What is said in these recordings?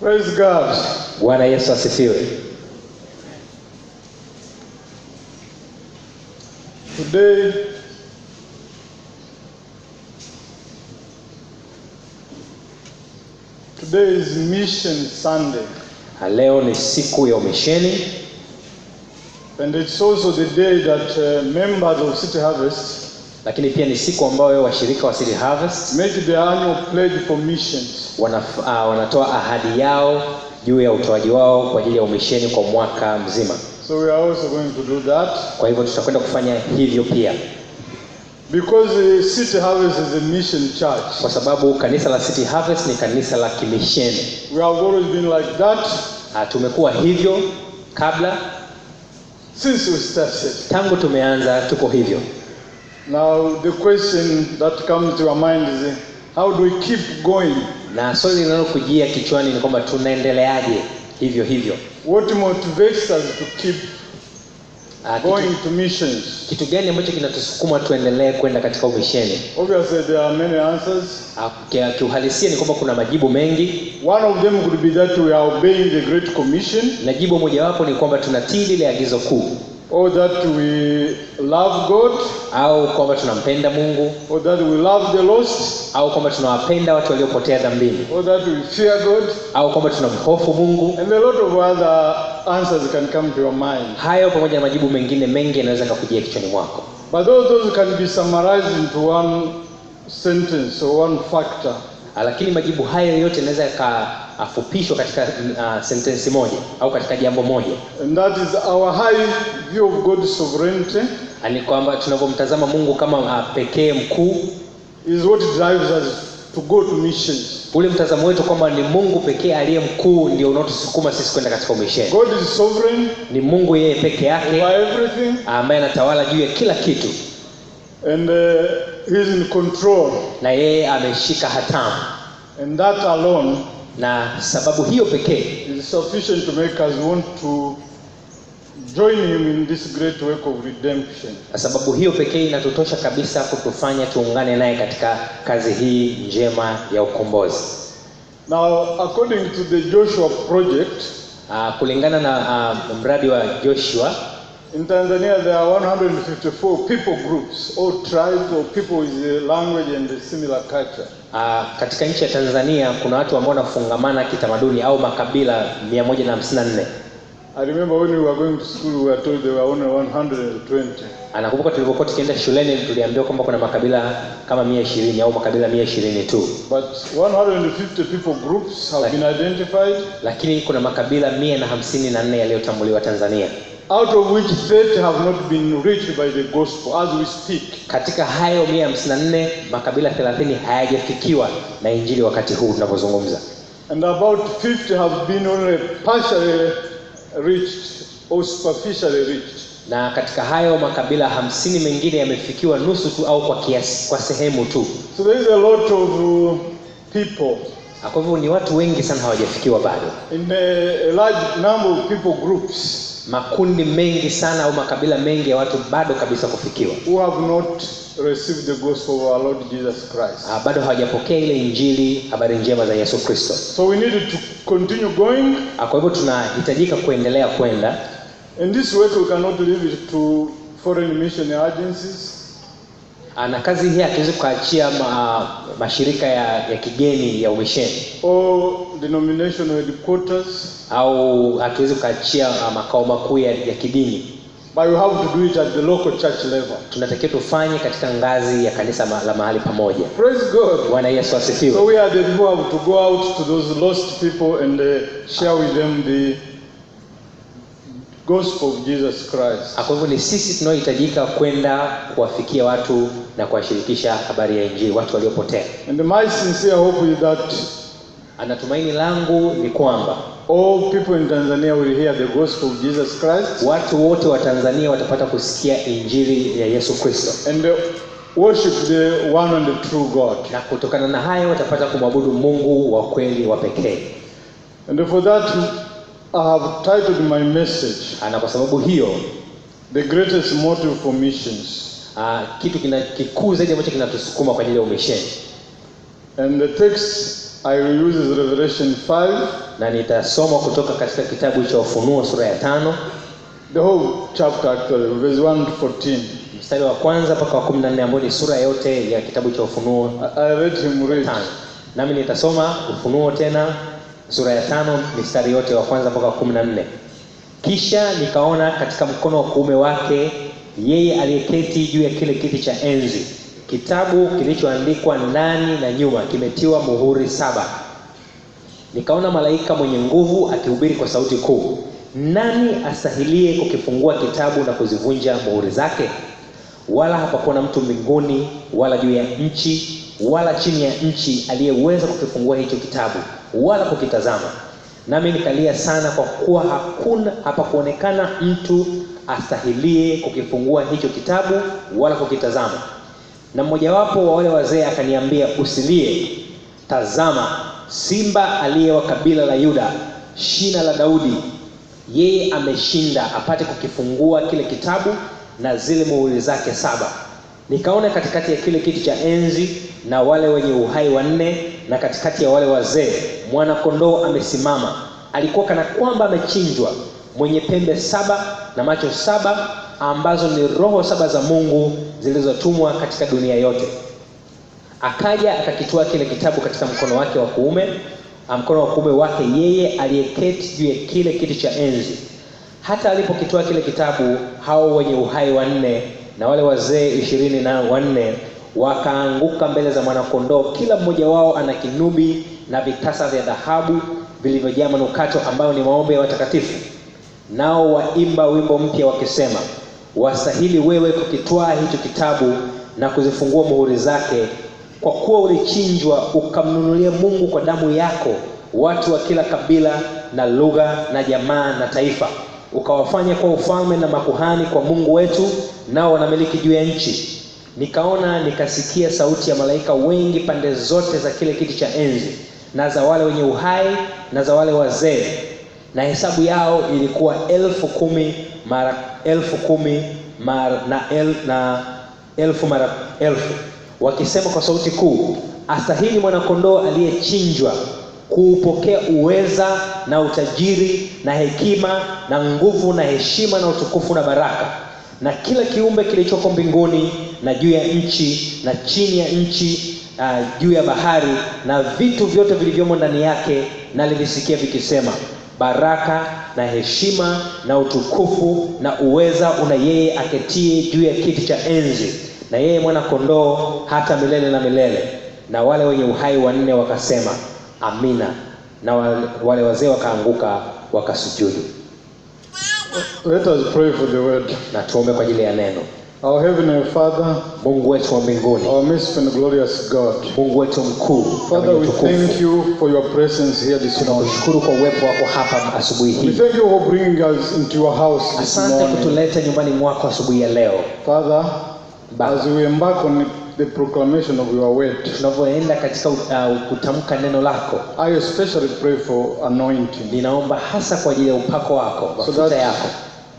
Praise God. Bwana Yesu asifiwe. Today is Mission Sunday. Leo ni siku ya umisheni. And it's also the day that members of City Harvest lakini pia ni siku ambayo washirika wa City Harvest make their annual pledge for missions. Wanatoa ahadi yao juu ya utoaji wao kwa ajili ya umisheni kwa mwaka mzima. So we are also going to do that. Kwa hivyo tutakwenda kufanya hivyo pia. Because City Harvest is a mission church. Kwa sababu kanisa la City Harvest ni kanisa la kimisheni. We have always been like that. Tumekuwa hivyo kabla. Since we started. Tangu tumeanza tuko hivyo. Now the question that comes to your mind is, how do we keep going? Na swali linalokujia kichwani ni kwamba tunaendeleaje hivyo. What motivates us to keep going to missions? Kitu gani ambacho kinatusukuma tuendelee kwenda katika umisheni? Obviously there are many answers. Kiuhalisia ni kwamba kuna majibu mengi. One of them could be that we are obeying the Great Commission. Na jibu mojawapo ni kwamba tunatii lile agizo kuu. Or that we love God. Au kwamba tunampenda Mungu. Or that we love the lost. Au kwamba tunawapenda watu waliopotea dhambini. Or that we fear God. Au kwamba tunamhofu Mungu. And a lot of other answers can come to your mind. Hayo pamoja na majibu mengine mengi yanaweza kukujia kichwani mwako. But those can be summarized into one sentence or one factor. Lakini majibu hayo yote yanaweza yakafupishwa katika sentensi moja au katika jambo moja. And that is our high view of God's sovereignty. Ani kwamba tunapomtazama Mungu kama pekee mkuu is what drives us to go to missions. Ule mtazamo wetu kwamba ni Mungu pekee aliye mkuu ndio unaotusukuma sisi kwenda katika umisheni. God is sovereign. Ni Mungu yeye peke yake over everything. Ambaye anatawala juu ya kila kitu. And he is in control. Na yeye ameshika hatamu. And that alone, na sababu hiyo pekee is sufficient to make us want to join him in this great work of redemption. Na sababu hiyo pekee inatutosha kabisa kutufanya tuungane naye katika kazi hii njema ya ukombozi. Now, according to the Joshua project, kulingana na mradi wa Joshua, in Tanzania there are 154 people groups, all tribes or people with a language and a similar culture. Katika nchi ya Tanzania kuna watu ambao wanafungamana kitamaduni au makabila 154. I remember when we were going to school we were told there were only 120. Anakumbuka tulipokuwa tukienda shuleni tuliambiwa kwamba kuna makabila kama 120 au makabila 120 tu. But 150 people groups have been identified. Lakini kuna makabila 154 yaliyotambuliwa Tanzania. Out of which 30 have not been reached by the gospel as we speak. Katika hayo 154 makabila 30 hayajafikiwa na injili wakati huu tunapozungumza. And about 50 have been only partially reached or superficially reached. Na katika hayo makabila 50 mengine yamefikiwa nusu tu au kwa sehemu tu. So there is a lot of people. Kwa hivyo ni watu wengi sana hawajafikiwa bado. In a large number of people groups. Makundi mengi sana au makabila mengi ya watu bado kabisa kufikiwa. Who have not received the gospel of our Lord Jesus Christ. Bado hawajapokea ile injili, habari njema za Yesu Kristo. So we need to continue going. Kwa hivyo tunahitajika kuendelea kwenda. In this work we cannot leave it to foreign mission agencies. Na kazi hii hatuwezi kuachia mashirika ya kigeni ya umisheni. Or denominational headquarters. Au hatuwezi kuachia makao makuu ya kidini. But we have to do it at the local church level. Tunatakiwa tufanye katika ngazi ya kanisa la mahali pamoja. Praise God. Bwana Yesu asifiwe. So we are the people who have to go out to those lost people and share with them the gospel of Jesus Christ. Kwa hivyo ni sisi tunaohitajika kwenda kuwafikia watu na kuwashirikisha habari ya injili watu waliopotea. And my sincere hope is that anatumaini langu ni kwamba all people in Tanzania will hear the gospel of Jesus Christ. Watu wote wa Tanzania watapata kusikia injili ya Yesu Kristo. And worship the one and the true God. Na kutokana na hayo watapata kumwabudu Mungu wa kweli wa pekee. And for that I have titled my message. Na kwa sababu hiyo the greatest motive for missions. Kitu kikuu zaidi ambacho kinatusukuma kwa ajili ya umisheni. And the text I will use is Revelation 5. na nitasoma kutoka katika kitabu cha Ufunuo sura ya 5, The whole chapter actually, verse 1 to 14. mstari wa kwanza mpaka wa 14, ambao ni sura yote ya kitabu cha Ufunuo. I let him read. 5. Nami nitasoma Ufunuo tena sura ya 5 mstari yote wa kwanza mpaka 14. Kisha nikaona katika mkono wa kuume wake yeye aliyeketi juu ya kile kiti cha enzi kitabu kilichoandikwa ndani na nyuma, kimetiwa muhuri 7. Nikaona malaika mwenye nguvu akihubiri kwa sauti kuu, nani astahilie kukifungua kitabu na kuzivunja muhuri zake? Wala hapakuwa na mtu mbinguni wala juu ya nchi wala chini ya nchi aliyeweza kukifungua hicho kitabu wala kukitazama. Nami nikalia sana, kwa kuwa hapakuonekana mtu astahilie kukifungua hicho kitabu wala kukitazama. Na mmojawapo wa wale wazee akaniambia, usilie, tazama, simba aliye wa kabila la Yuda, shina la Daudi, yeye ameshinda apate kukifungua kile kitabu na zile muhuri zake 7. Nikaona katikati ya kile kiti cha enzi na wale wenye uhai 4 na katikati ya wale wazee mwana kondoo amesimama. Alikuwa kana kwamba amechinjwa, mwenye pembe 7 na macho 7, ambazo ni roho 7 za Mungu zilizotumwa katika dunia yote. Akaja akakitoa kile kitabu katika mkono wake wa kuume, mkono wa kuume wake yeye aliyeketi juu ya kile kiti cha enzi. Hata alipokitoa kile kitabu, hao wenye uhai 4 na wale wazee 24 wakaanguka mbele za mwana kondoo, kila mmoja wao ana kinubi na vitasa vya dhahabu vilivyojaa manukato, ambayo ni maombi ya watakatifu. Nao waimba wimbo mpya wakisema, wastahili wewe kukitwaa hicho kitabu na kuzifungua muhuri zake, kwa kuwa ulichinjwa ukamnunulia Mungu kwa damu yako watu wa kila kabila na lugha na jamaa na taifa, ukawafanya kwa ufalme na makuhani kwa Mungu wetu, nao wanamiliki juu ya nchi. Nikaona nikasikia sauti ya malaika wengi pande zote za kile kiti cha enzi na za wale wenye uhai na za wale wazee, na hesabu yao ilikuwa 10,000 mara 10,000 na 1000 mara 1000, wakisema kwa sauti kuu, astahili mwana kondoo aliyechinjwa kuupokea uweza na utajiri na hekima na nguvu na heshima na utukufu na baraka. Na kila kiumbe kilichoko mbinguni na juu ya nchi na chini ya nchi, juu ya bahari na vitu vyote vilivyomo ndani yake, na livisikia vikisema, baraka na heshima na utukufu na uweza una yeye aketie juu ya kiti cha enzi na yeye mwana kondoo hata milele na milele. Na wale wenye uhai 4 wakasema, amina. Na wale wazee wakaanguka wakasujudu. Let us pray for the word. Na tuombe kwa ajili ya neno. Our Heavenly Father, Mungu wetu wa mbinguni, our merciful and glorious God, Mungu wetu mkuu, Father, we thank you for your presence here this morning. tunakushukuru kwa uwepo wako hapa asubuhi We hii. thank you for bringing us into your house this Asante morning. kutuleta nyumbani mwako asubuhi ya leo. Father, Baba, as we embark on the proclamation of your word, tunavyoenda katika kutamka neno lako, I especially pray for anointing, ninaomba hasa kwa ajili ya upako wako, mafuta yako,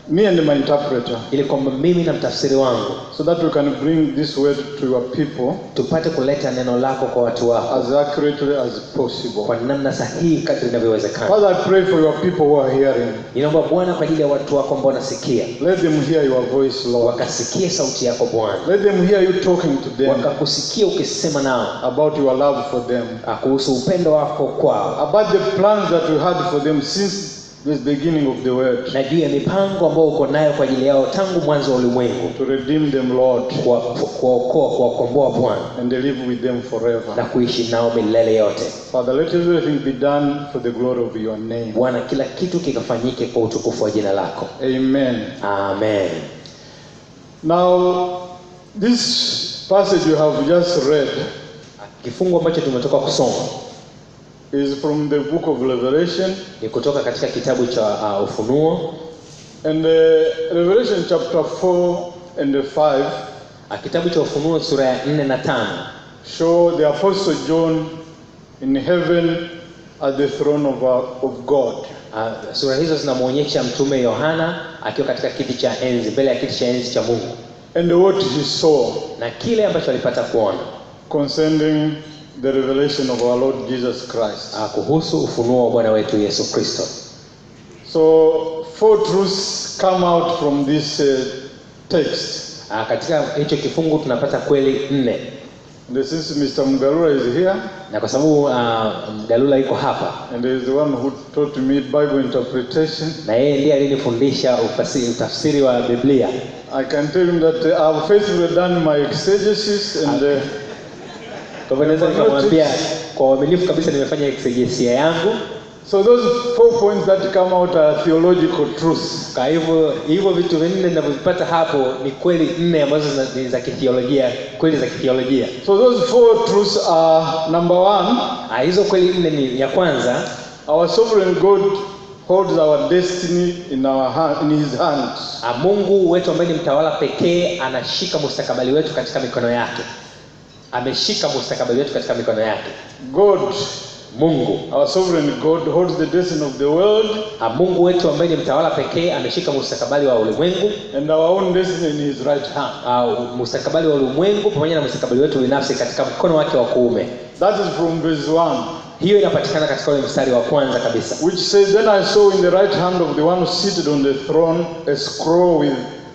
me and my interpreter, ili kwamba mimi na mtafsiri wangu so that we can bring this word to your people tupate kuleta neno lako kwa watu wako as accurately as possible. kwa namna sahihi kadri inavyowezekana. Father, I pray for your people who are hearing. Ninaomba Bwana kwa ajili ya watu wako ambao wanasikia, Let them hear your voice, Lord. wakasikie sauti yako Bwana, Let them hear you talking to them wakakusikia ukisema nao about your love for them, kuhusu upendo wako kwao, about the plans that you had for them since the beginning of the world, na juu ya mipango ambayo uko nayo kwa ajili yao tangu mwanzo wa ulimwengu, to redeem them, Lord, kuwaokoa, kuwakomboa Bwana, and live with them forever. na kuishi nao milele yote. Father, let everything be done for the glory of your name. Bwana, kila kitu kikafanyike kwa utukufu wa jina lako. Amen. Amen. Now, this passage you have just read Kifungu ambacho tumetoka kusoma is from the book of Revelation, ni kutoka katika kitabu cha Ufunuo, and Revelation chapter 4 and 5 kitabu cha Ufunuo sura ya 4 na 5 show the Apostle John in heaven at the throne of God. Sura hizo zinamuonyesha mtume Yohana akiwa katika kiti cha enzi, mbele ya kiti cha enzi cha Mungu, And what he saw na kile ambacho alipata kuona concerning the revelation of our Lord Jesus Christ. kuhusu ufunuo wa Bwana wetu Yesu Kristo. So 4 truths come out from this text. Katika hicho kifungu tunapata kweli 4. And since Mr. Mgalula is here, na kwa sababu Mgalula yuko hapa, and he is the one who taught me Bible interpretation, na yeye ndiye alinifundisha utafsiri wa Biblia, I can tell him that I have faithfully done my exegesis and kwa hivyo naweza nikamwambia kwa uaminifu kabisa nimefanya exegesia yangu. So those 4 points that come out are theological truths. Kwa hivyo vitu vinne ninavyopata hapo ni kweli 4 ambazo ni za kitheolojia, kweli za kitheolojia. So those 4 truths are: number 1, hizo kweli 4 ni ya kwanza, our sovereign God holds our destiny in his hands. Mungu wetu ambaye ni mtawala pekee anashika mustakabali wetu katika mikono yake. Ameshika mustakabali wetu katika mikono yake. Mungu, our sovereign God, holds the destiny of the world. Mungu wetu ambaye ni mtawala pekee ameshika mustakabali wa ulimwengu, and our own destiny in his right hand. Mustakabali wa ulimwengu pamoja na mustakabali wetu binafsi katika mkono wake wa kuume. That is from verse 1. Hiyo inapatikana katika ule mstari wa kwanza kabisa. Which says, then I saw in the right hand of the one seated on the throne a scroll with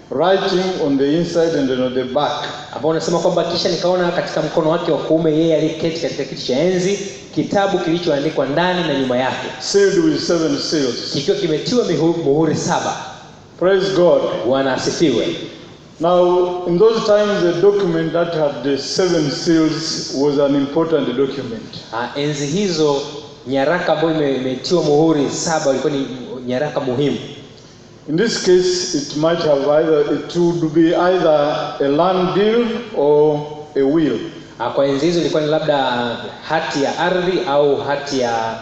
writing on the inside and on the back. Hapo unasema kwamba kisha nikaona katika mkono wake wa kuume yeye aliyeketi katika kiti cha enzi kitabu kilichoandikwa ndani na nyuma yake, sealed with 7 seals, kikiwa kimetiwa muhuri 7. Praise God. Bwana asifiwe. Now in those times the document that had the 7 seals was an important document. Enzi hizo nyaraka ambayo imetiwa muhuri 7 ilikuwa ni nyaraka muhimu. In this case it might have it would be either a land deal or a will. Kwa enzi hizo ilikuwa ni labda hati ya ardhi au hati ya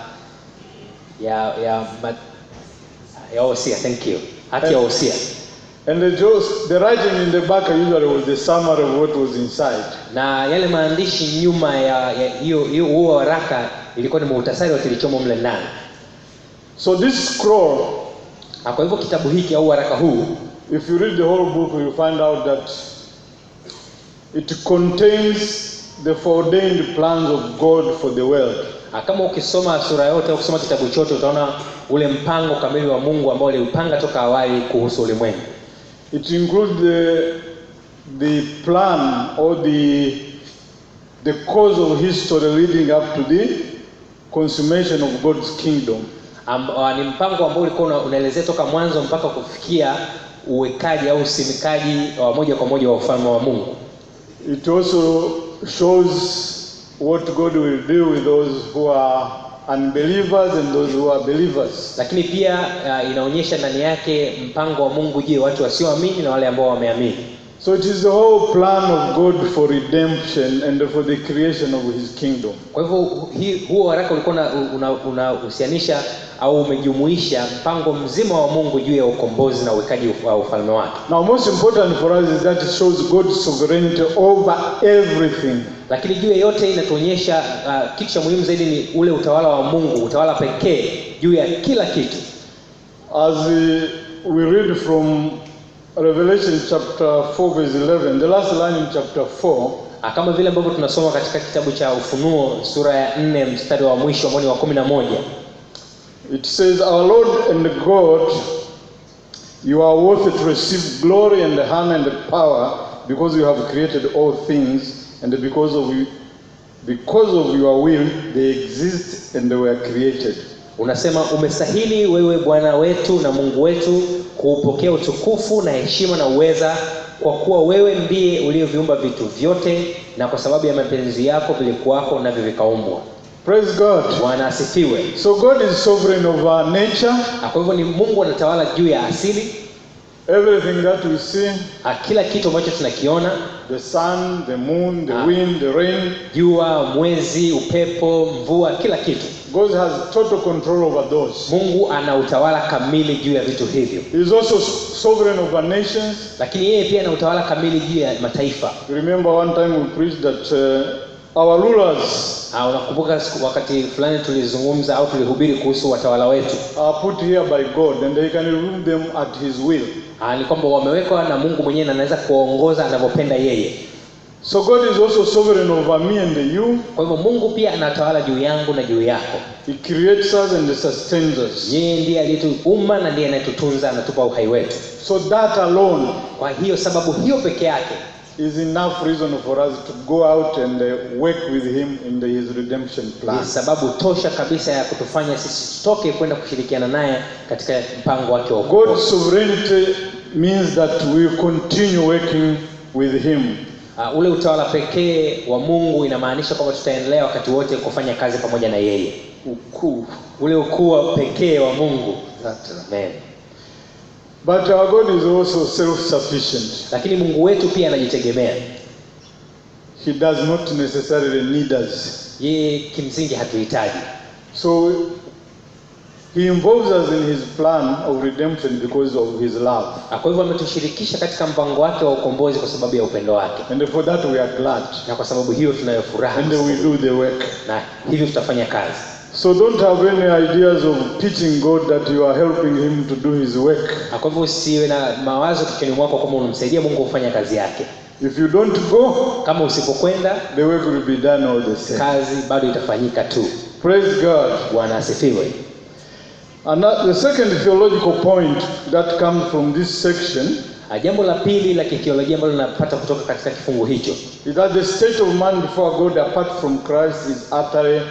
wosia. Thank you. Hati ya wosia. And the writing in the back usually was the summary of what was inside. Na yale maandishi nyuma ya hiyo huo waraka ilikuwa ni muhtasari wa kilichomo mle ndani. So this scroll, kwa hivyo kitabu hiki au waraka huu, if you read the whole book you will find out that it contains the foreordained plans of God for the world. Kama ukisoma sura yote au kusoma kitabu chote utaona ule mpango kamili wa Mungu ambao aliupanga toka awali kuhusu ulimwengu. It includes the plan or the course of history leading up to the consummation of God's kingdom. Ni mpango ambao ulikuwa unaelezea toka mwanzo mpaka kufikia uwekaji au usimikaji wa moja kwa moja wa ufalme wa Mungu. It also shows what God will do with those who are unbelievers and those who are believers. Lakini pia inaonyesha ndani yake mpango wa Mungu juu ya watu wasioamini na wale ambao wameamini. So it is the whole plan of God for redemption and for the creation of his kingdom. Kwa hivyo huo waraka ulikuwa unahusianisha au umejumuisha mpango mzima wa Mungu juu ya ukombozi na uwekaji wa ufalme wake. Now most important for us is that it shows God's sovereignty over everything. Lakini juu ya yote inatuonyesha kitu cha muhimu zaidi ni ule utawala wa Mungu, utawala pekee juu ya kila kitu. As we read from Revelation chapter 4 verse 11, the last line in chapter 4, kama vile ambavyo tunasoma katika kitabu cha Ufunuo sura ya 4 mstari wa mwisho ambao ni wa 11. It says, our Lord and God, you are worthy to receive glory and honor and power, because you have created all things, and because of your will they exist and they were created. Unasema umestahili wewe Bwana wetu na Mungu wetu kuupokea utukufu na heshima na uweza, kwa kuwa wewe ndiye uliyeviumba vitu vyote, na kwa sababu ya mapenzi yako vilikuwako na vikaumbwa. Praise God. Bwana asifiwe. So God is sovereign over nature. Kwa hivyo ni Mungu anatawala juu ya asili. Everything that we see, kila kitu ambacho tunakiona, the sun, the moon, the wind, the rain, jua, mwezi, upepo, mvua, kila kitu. God has total control over those. Mungu ana utawala kamili juu ya vitu hivyo. He is also sovereign over nations. Lakini yeye pia ana utawala kamili juu ya mataifa. You remember one time we preached that our rulers, unakumbuka wakati fulani tulizungumza au tulihubiri kuhusu watawala wetu, are put here by God and they can rule them at his will. Ni kwamba wamewekwa na Mungu mwenyewe na anaweza kuongoza anavyopenda yeye. So God is also sovereign over me and you. Kwa hivyo Mungu pia anatawala juu yangu na juu yako. He creates us and sustains us. Yeye ndiye aliyetuumba na ndiye anayetutunza, anatupa uhai wetu. So that alone, kwa hiyo sababu hiyo peke yake, is enough reason for us to go out and work with him in his redemption plan. Ni sababu tosha kabisa ya kutufanya sisi tutoke kwenda kushirikiana naye katika mpango wake wa wokovu. God's sovereignty means that we continue working with him. Ule utawala pekee wa Mungu inamaanisha kwamba tutaendelea wakati wote kufanya kazi pamoja na yeye. Ukuu. Ule ukuu pekee wa Mungu. Amen. But our God is also self-sufficient. Lakini Mungu wetu pia anajitegemea. He does not necessarily need us. Yeye kimsingi hatuhitaji. So he involves us in his plan of redemption because of his love. Kwa hivyo ametushirikisha katika mpango wake wa ukombozi kwa sababu ya upendo wake. And for that we are glad. Na kwa sababu hiyo tunayo furaha. And we do the work. Na hivyo tutafanya kazi. So don't have any ideas of teaching God that you are helping him to do his work. Kwa hivyo usiwe na mawazo kichwani mwako kama unamsaidia Mungu kufanya kazi yake. If you don't go, kama usipokwenda, the work will be done all the same. Kazi bado itafanyika tu. Praise God. Bwana asifiwe. And the second theological point that comes from this section, jambo la pili la kitheolojia ambalo tunapata kutoka katika kifungu hicho, is that the state of man before God apart from Christ is utterly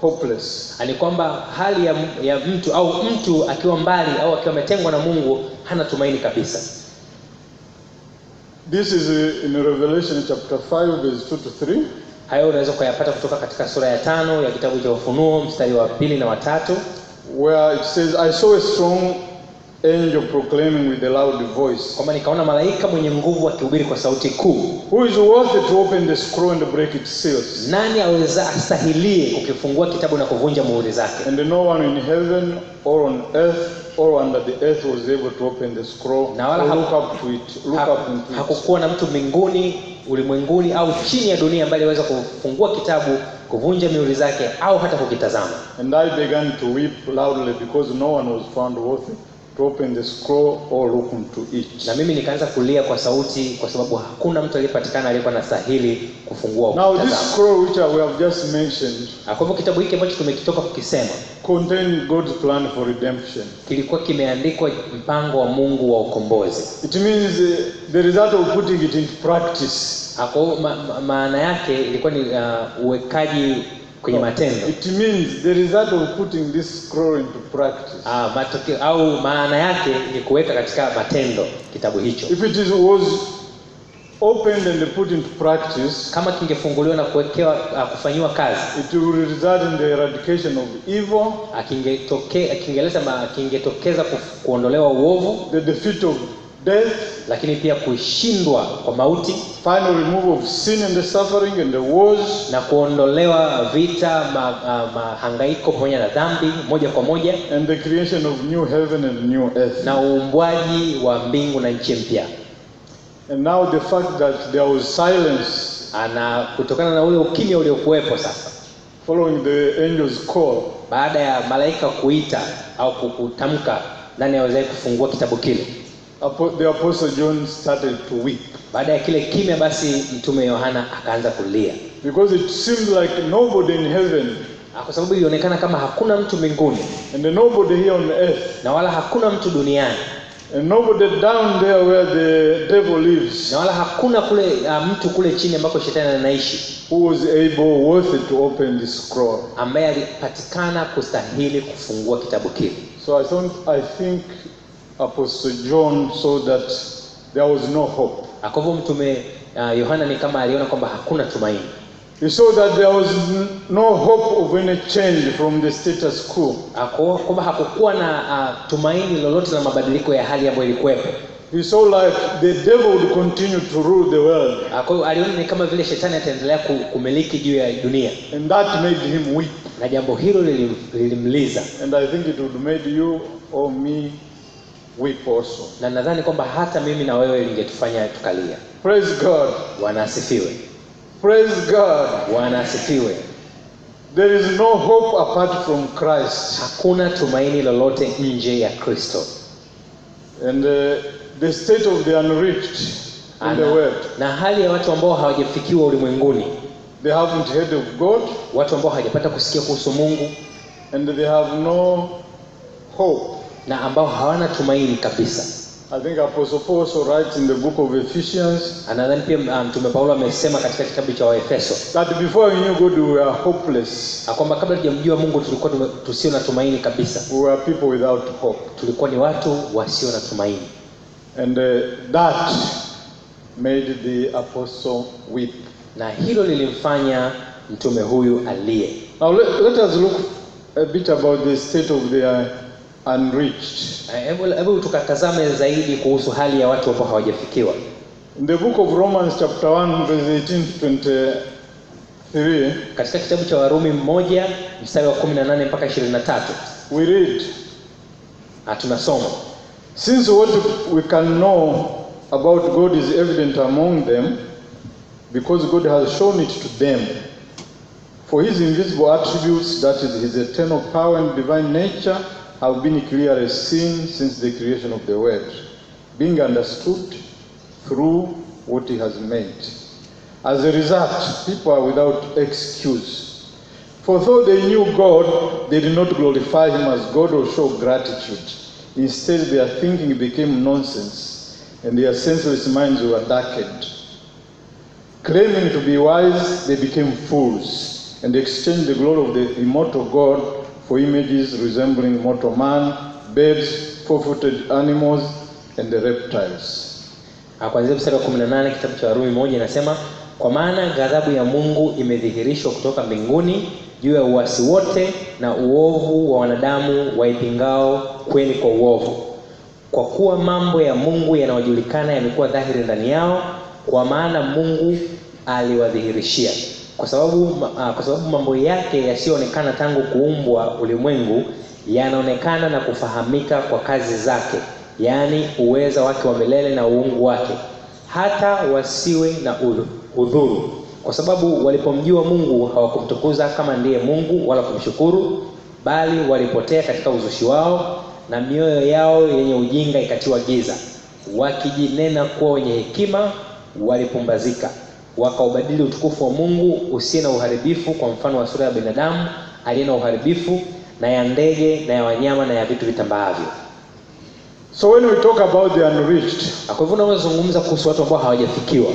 hopeless. Ni kwamba hali ya mtu au mtu akiwa mbali au akiwa ametengwa na Mungu hana tumaini kabisa. This is in Revelation chapter 5 verse 2 to 3. Hayo unaweza kuyapata kutoka katika sura ya 5 ya kitabu cha Ufunuo mstari wa 2 na wa 3, where it says, I saw a strong angel proclaiming with a loud voice. Kwamba nikaona malaika mwenye nguvu akihubiri kwa sauti kuu. Who is worthy to open the scroll and break its seals? Nani aweza astahilie kukifungua kitabu na kuvunja muhuri zake? And no one in heaven or on earth or under the earth was able to open the scroll or look up to it. Hakukuwa na mtu mbinguni, ulimwenguni au chini ya dunia ambaye aliweza kufungua kitabu, kuvunja mihuri zake au hata kukitazama. And I began to weep loudly because no one was found worthy to open the scroll or look into it. Na mimi nikaanza kulia kwa sauti kwa sababu hakuna mtu aliyepatikana aliyekuwa anastahili kufungua Now this scroll which we have just mentioned, kwa hivyo kitabu hiki ambacho tumekitoka kukisema, contained God's plan for redemption. Kilikuwa kimeandikwa mpango wa Mungu wa ukombozi. It means the result of putting it into practice. Maana yake ilikuwa ni uwekaji kwenye matendo. It means the result of putting this scroll into practice. Matokeo au maana yake ni kuweka katika matendo kitabu hicho. If it was opened and put into practice, kama kingefunguliwa na kuwekewa kufanywa kazi, it will result in the eradication of evil, kingetokeza kuondolewa uovu, the defeat of death, lakini pia kushindwa kwa mauti, final removal of sin and the suffering and the wars, na kuondolewa vita, mahangaiko pamoja na dhambi moja kwa moja, and the creation of new heaven and new earth, na uumbwaji wa mbingu na nchi mpya. And now the fact that there was silence, na kutokana na ule ukimya uliokuwepo sasa, following the angel's call, baada ya malaika kuita au kutamka nani aweze kufungua kitabu kile, the apostle John started to weep. Baada ya kile kimya, basi mtume Yohana akaanza kulia, because it seemed like nobody in heaven, kwa sababu ilionekana kama hakuna mtu mbinguni, and nobody here on earth, na wala hakuna mtu duniani, and nobody down there where the devil lives, na wala hakuna kule mtu kule chini ambako shetani anaishi, who was able, worthy to open this scroll, ambaye alipatikana kustahili kufungua kitabu kile. So I think Apostle John saw that there was no hope. Kwa hivyo mtume Yohana ni kama aliona kwamba hakuna tumaini. He saw that there was no hope of any change from the status quo. Kwamba hakukuwa na tumaini lolote la mabadiliko ya hali ambayo ilikuwepo. He saw like the devil would continue to rule the world. Kwa hiyo aliona ni kama vile shetani ataendelea kumiliki juu ya dunia. And that made him weep. Na jambo hilo lilimliza. And I think it would made you or me weep also. Na nadhani kwamba hata mimi na wewe lingetufanya tukalia. Praise God. Bwana asifiwe. Praise God. Bwana asifiwe. There is no hope apart from Christ. Hakuna tumaini lolote nje ya Kristo. And the state of the unreached, in the world. Na hali ya watu ambao hawajafikiwa ulimwenguni. They haven't heard of God. Watu ambao hawajapata kusikia kuhusu Mungu. And they have no hope. Na ambao hawana tumaini kabisa. I think Apostle Paul also writes in the book of Ephesians. Anadhani pia Mtume Paulo amesema katika kitabu cha Waefeso. That before we knew God we were hopeless. Kwamba kabla tujamjua Mungu tulikuwa tusio na tumaini kabisa. We were people without hope. Tulikuwa ni watu wasio na tumaini. And that made the apostle weep. Na hilo lilimfanya mtume huyu alie. Now let us look a bit about the state of the unreached. Hebu tukatazame zaidi kuhusu hali ya watu ambao hawajafikiwa. In the book of Romans chapter 1 verse 18 to 23, katika kitabu cha Warumi 1 mstari wa 18 mpaka 23, we read, tunasoma, since what we can know about God is evident among them, because God has shown it to them. For his invisible attributes, that is his eternal power and divine nature, have been clearly seen since the creation of the world, being understood through what he has made. As a result, people are without excuse. For though they knew God, they did not glorify him as God or show gratitude. Instead, their thinking became nonsense, and their senseless minds were darkened. Claiming to be wise, they became fools, and exchanged the glory of the immortal God for images resembling mortal man, birds, four-footed animals, and the reptiles. Kuanzia mstari wa 18 kitabu cha Warumi 1 inasema, kwa maana ghadhabu ya Mungu imedhihirishwa kutoka mbinguni juu ya uasi wote na uovu wa wanadamu waipingao kweli kwa uovu. Kwa kuwa mambo ya Mungu yanayojulikana yamekuwa dhahiri ndani yao, kwa maana Mungu aliwadhihirishia. Kwa sababu mambo yake yasiyoonekana tangu kuumbwa ulimwengu yanaonekana na kufahamika kwa kazi zake, yaani uweza wake wa milele na uungu wake, hata wasiwe na udhuru. Kwa sababu walipomjua Mungu hawakumtukuza kama ndiye Mungu wala kumshukuru, bali walipotea katika uzushi wao, na mioyo yao yenye ujinga ikatiwa giza. Wakijinena kuwa wenye hekima, walipumbazika. Wakaubadili utukufu wa Mungu usiye na uharibifu kwa mfano wa sura ya binadamu aliye na uharibifu, na ya ndege na ya wanyama na ya vitu vitambaavyo. So when we talk about the unreached, kwa hivyo tunazungumza kuhusu watu ambao hawajafikiwa,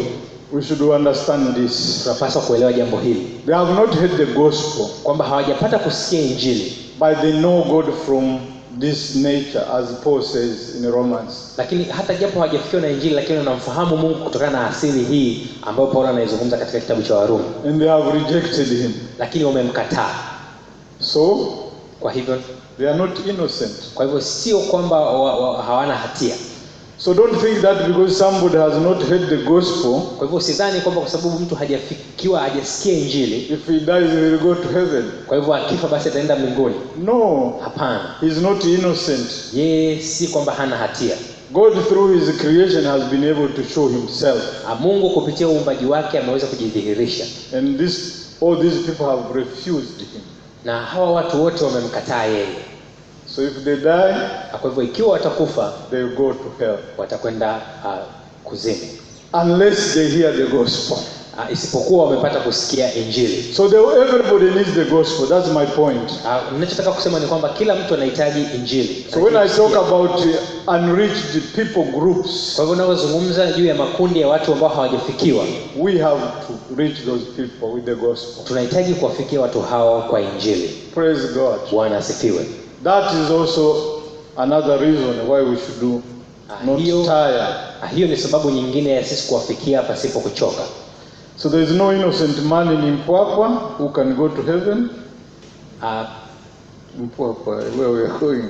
we should understand this. Tunapaswa kuelewa jambo hili. They have not heard the gospel, kwamba hawajapata kusikia injili, but they know God from this nature, as Paul says in Romans. Lakini hata japo hawajafikiwa na injili, lakini wanamfahamu Mungu kutokana na asili hii ambayo Paulo anaizungumza katika kitabu cha Warumi. And they have rejected him. Lakini wamemkataa. So kwa hivyo they are not innocent. Kwa hivyo sio kwamba hawana hatia. So don't think that because somebody has not heard the gospel, kwa hivyo sidhani kwamba kwa sababu mtu hajafikiwa, hajasikia injili, if he dies he will go to heaven. Kwa hivyo akifa basi ataenda mbinguni. No. Hapana. He is not innocent. Yeye si kwamba hana hatia. God through his creation has been able to show himself. Mungu kupitia uumbaji wake ameweza kujidhihirisha. And all these people have refused him. Na hawa watu wote wamemkataa yeye. So if they die, kwa hivyo ikiwa watakufa, they will go to hell. Watakwenda kuzimu. Unless they hear the gospel. Isipokuwa wamepata kusikia injili. So everybody needs the gospel. That's my point. Ninachotaka kusema ni kwamba kila mtu anahitaji injili. So when I talk about unreached people groups, kwa hivyo ninazungumza juu ya makundi ya watu ambao hawajafikiwa, we have to reach those people with the gospel. Tunahitaji kuwafikia watu hao kwa injili. Praise God. Bwana asifiwe. That is also another reason why we should do not tire. Hiyo ni sababu nyingine ya sisi kuwafikia pasipo kuchoka. So there is no innocent man in Mpwapwa who can go to heaven. Mpwapwa, where we are going.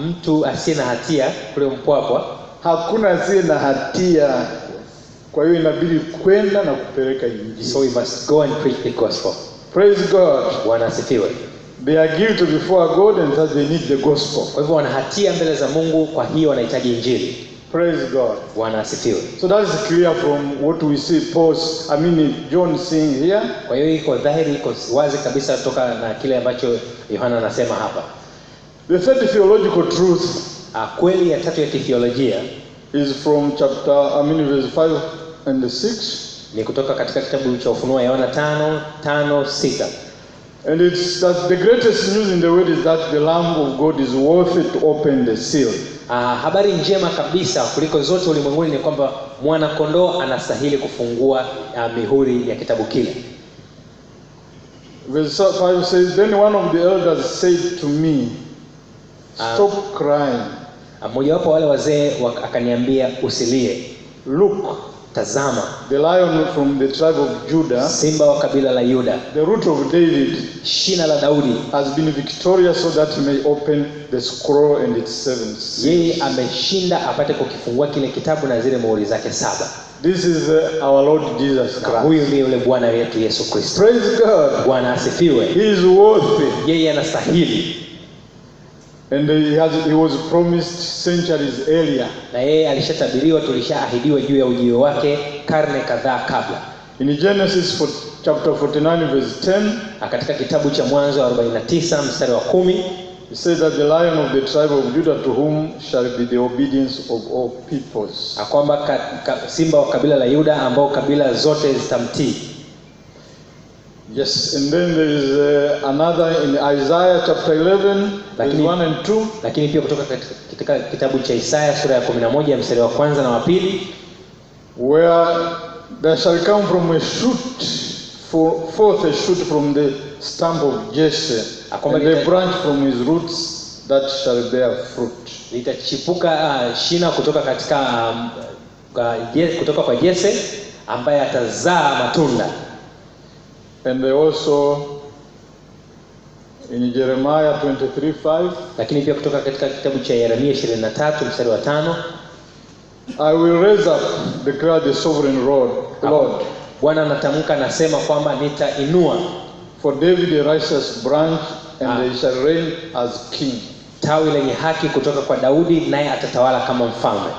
Mtu asiye na hatia kule Mpwapwa. Hakuna asiye na hatia. Kwa hiyo inabidi kwenda na kupeleka injili. So we must go and preach the gospel. Praise God. Bwana asifiwe. They are guilty before God and thus they need the gospel. Kwa hivyo wana hatia mbele za Mungu, kwa hiyo wanahitaji injili. Praise God. Bwana asifiwe. So that is clear from what we see John saying here. Kwa hiyo iko dhahiri, iko wazi kabisa kutoka na kile ambacho Yohana anasema hapa. The third theological truth, kweli ya tatu ya kitheolojia, is from verse 5 and 6. Ni kutoka katika kitabu cha Ufunuo Yohana 5:6. And it's that the greatest news in the world is that the Lamb of God is worthy to open the seal. Habari njema kabisa kuliko zote ulimwenguni ni kwamba mwana kondoo anastahili kufungua mihuri ya kitabu kile. Verse 5 says, then one of the elders said to me, stop crying. Mmoja wapo wale wazee akaniambia usilie. Look, tazama, the lion from the tribe of Judah, simba wa kabila la Yuda, the root of David, shina la Daudi, has been victorious so that he may open the scroll and its 7 seals. Yeye ameshinda apate kukifungua kile kitabu na zile muhuri zake 7. This is our Lord Jesus Christ. Huyu ndiye yule Bwana wetu Yesu Kristo. Praise God. Bwana asifiwe. He is worthy. Yeye anastahili. And he was promised centuries earlier. Na yeye alishatabiriwa, tulishaahidiwa juu ya ujio wake karne kadhaa kabla. In Genesis chapter 49 verse 10, katika kitabu cha Mwanzo 49 mstari wa 10, it says that the lion of the tribe of Judah to whom shall be the obedience of all peoples. Kwamba simba wa kabila la Yuda ambao kabila zote zitamtii. Yes, and then there is another in Isaiah chapter 11 verse 1 and 2. Lakini pia kutoka katika kitabu cha Isaya sura ya 11 mstari wa kwanza na wa pili, where there shall come from a shoot forth a shoot from the stump of Jesse, and a branch from his roots that shall bear fruit. Litachipuka shina kutoka katika kutoka kwa Jesse ambaye atazaa matunda. And also in Jeremiah 23:5, lakini pia kutoka katika kitabu cha Yeremia 23 mstari wa 5, I will raise up, declare the sovereign Lord. Bwana anatamka, nasema kwamba nitainua for David a righteous branch, and he shall reign as king. Tawi lenye haki kutoka kwa Daudi, naye atatawala kama mfalme.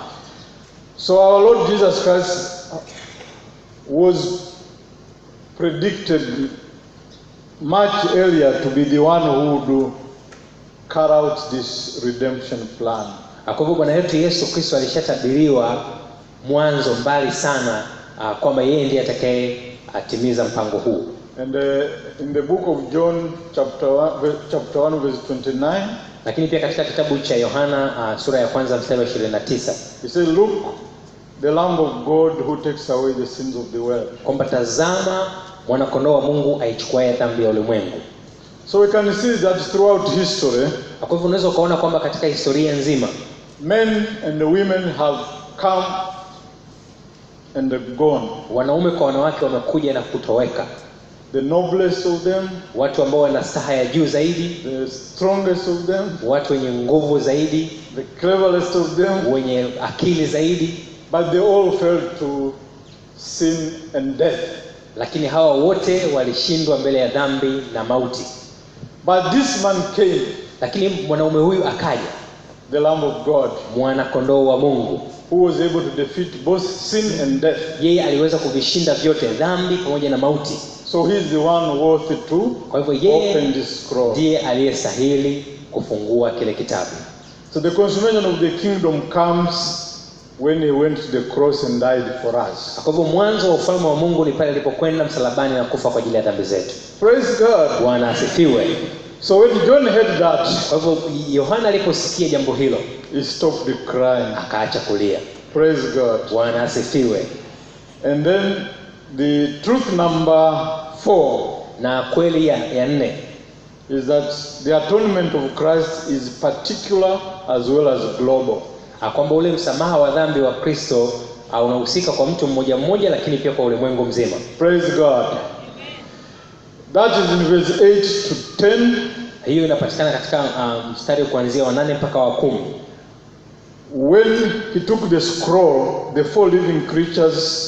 So our Lord Jesus Christ was predicted much earlier to be the one who would carry out this redemption plan. Kwa hivyo Bwana wetu Yesu Kristo alishatabiriwa mwanzo mbali sana kwamba yeye ndiye atakayeatimiza mpango huu. And in the book of John chapter 1 verse 29, lakini pia katika kitabu cha Yohana sura ya kwanza mstari wa 29, he said, look, the Lamb of God who takes away the sins of the world. Kwamba tazama mwana kondoo wa Mungu aichukuaye dhambi ya ulimwengu. So we can see that throughout history, kwa hivyo unaweza kuona kwamba katika historia nzima men and women have come and gone. Wanaume kwa wanawake wamekuja na kutoweka. The noblest of them, watu ambao wana staha ya juu zaidi, the strongest of them, watu wenye nguvu zaidi, the cleverest of them, wenye akili zaidi, but they all fell to sin and death. Lakini hawa wote walishindwa mbele ya dhambi na mauti. But this man came, lakini mwanaume huyu akaja, the Lamb of God, mwana kondoo wa Mungu, who was able to defeat both sin and death. Yeye aliweza kuvishinda vyote, dhambi pamoja na mauti. So he is the one worthy to open this scroll. Ndiye aliyestahili kufungua kile kitabu. So the consummation of the kingdom comes when he went to the cross and died for us. Kwa hivyo mwanzo wa ufalme wa Mungu ni pale alipokwenda msalabani na kufa kwa ajili ya dhambi zetu. Praise God. Bwana asifiwe. So when John heard that, kwa hivyo Yohana aliposikia jambo hilo, he stopped crying. Akaacha kulia. Praise God. Bwana asifiwe. And then the truth number 4, na kweli ya 4, is that the atonement of Christ is particular as well as global. Kwamba ule msamaha wa dhambi wa Kristo unahusika kwa mtu mmoja mmoja, lakini pia kwa ulimwengu mzima. Praise God. That is in verse 8 to 10. Hiyo inapatikana katika mstari kuanzia wa 8 mpaka wa 10. When he took the scroll, the 4 living creatures,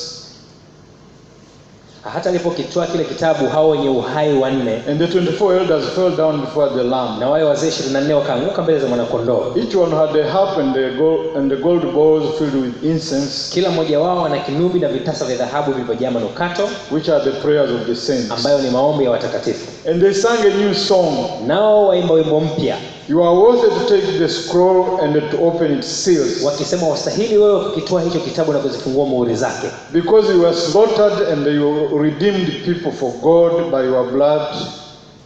hata alipokitoa kile kitabu, hao wenye uhai 4, and the 24 elders fell down before the Lamb, na wale wazee 24 wakaanguka mbele za mwana kondoo. Each one had a harp and the gold bowls filled with incense, kila mmoja wao ana kinubi na vitasa vya dhahabu vilivyojaa manukato, which are the prayers of the saints, ambayo ni maombi ya watakatifu. And they sang a new song, nao waimba wimbo mpya, You are worthy to take the scroll and to open its seals. wakisema wastahili wewe kukitoa hicho kitabu na kuzifungua muhuri zake, Because you were slaughtered and you redeemed people for God by your blood.